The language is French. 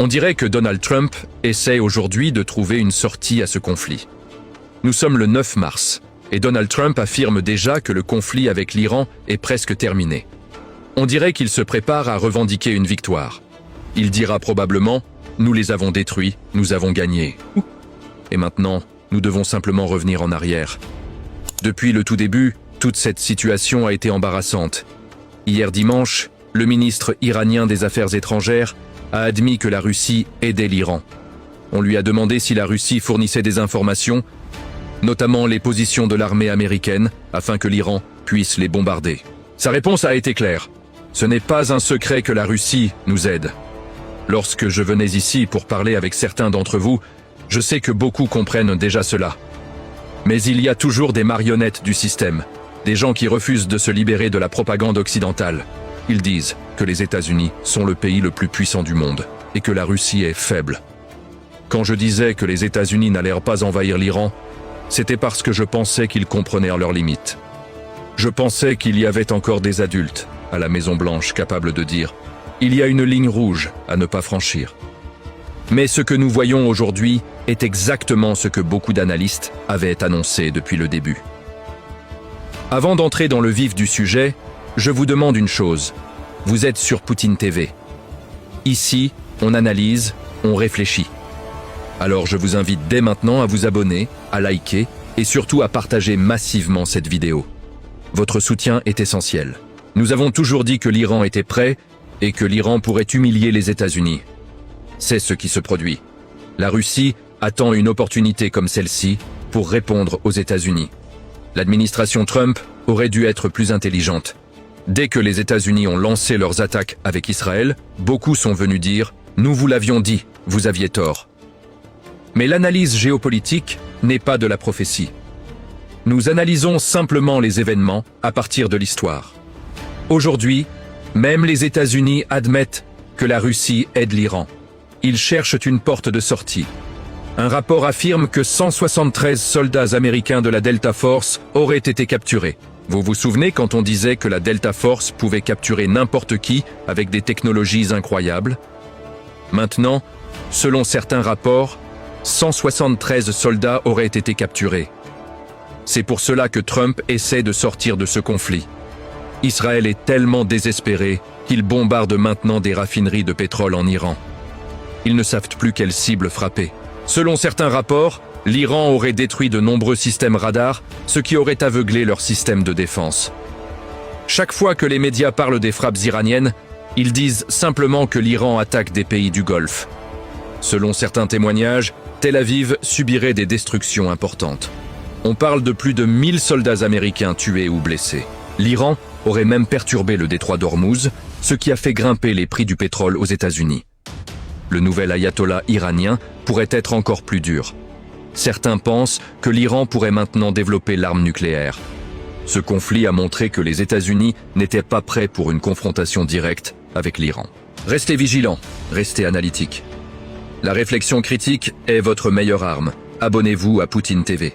On dirait que Donald Trump essaie aujourd'hui de trouver une sortie à ce conflit. Nous sommes le 9 mars, et Donald Trump affirme déjà que le conflit avec l'Iran est presque terminé. On dirait qu'il se prépare à revendiquer une victoire. Il dira probablement « Nous les avons détruits, nous avons gagné ». Et maintenant, nous devons simplement revenir en arrière. Depuis le tout début, toute cette situation a été embarrassante. Hier dimanche, le ministre iranien des Affaires étrangères a admis que la Russie aidait l'Iran. On lui a demandé si la Russie fournissait des informations, notamment les positions de l'armée américaine, afin que l'Iran puisse les bombarder. Sa réponse a été claire. Ce n'est pas un secret que la Russie nous aide. Lorsque je venais ici pour parler avec certains d'entre vous, je sais que beaucoup comprennent déjà cela. Mais il y a toujours des marionnettes du système, des gens qui refusent de se libérer de la propagande occidentale. Ils disent que les États-Unis sont le pays le plus puissant du monde et que la Russie est faible. Quand je disais que les États-Unis n'allèrent pas envahir l'Iran, c'était parce que je pensais qu'ils comprenaient leurs limites. Je pensais qu'il y avait encore des adultes à la Maison-Blanche capables de dire « Il y a une ligne rouge à ne pas franchir ». Mais ce que nous voyons aujourd'hui est exactement ce que beaucoup d'analystes avaient annoncé depuis le début. Avant d'entrer dans le vif du sujet, je vous demande une chose. Vous êtes sur Poutine TV. Ici, on analyse, on réfléchit. Alors je vous invite dès maintenant à vous abonner, à liker et surtout à partager massivement cette vidéo. Votre soutien est essentiel. Nous avons toujours dit que l'Iran était prêt et que l'Iran pourrait humilier les États-Unis. C'est ce qui se produit. La Russie attend une opportunité comme celle-ci pour répondre aux États-Unis. L'administration Trump aurait dû être plus intelligente. Dès que les États-Unis ont lancé leurs attaques avec Israël, beaucoup sont venus dire « Nous vous l'avions dit, vous aviez tort ». Mais l'analyse géopolitique n'est pas de la prophétie. Nous analysons simplement les événements à partir de l'histoire. Aujourd'hui, même les États-Unis admettent que la Russie aide l'Iran. Ils cherchent une porte de sortie. Un rapport affirme que 173 soldats américains de la Delta Force auraient été capturés. Vous vous souvenez quand on disait que la Delta Force pouvait capturer n'importe qui avec des technologies incroyables? Maintenant, selon certains rapports, 173 soldats auraient été capturés. C'est pour cela que Trump essaie de sortir de ce conflit. Israël est tellement désespéré qu'il bombarde maintenant des raffineries de pétrole en Iran. Ils ne savent plus quelle cible frapper. Selon certains rapports, l'Iran aurait détruit de nombreux systèmes radars, ce qui aurait aveuglé leur système de défense. Chaque fois que les médias parlent des frappes iraniennes, ils disent simplement que l'Iran attaque des pays du Golfe. Selon certains témoignages, Tel Aviv subirait des destructions importantes. On parle de plus de 1000 soldats américains tués ou blessés. L'Iran aurait même perturbé le détroit d'Ormuz, ce qui a fait grimper les prix du pétrole aux États-Unis. Le nouvel ayatollah iranien pourrait être encore plus dur. Certains pensent que l'Iran pourrait maintenant développer l'arme nucléaire. Ce conflit a montré que les États-Unis n'étaient pas prêts pour une confrontation directe avec l'Iran. Restez vigilants, restez analytiques. La réflexion critique est votre meilleure arme. Abonnez-vous à Poutine TV.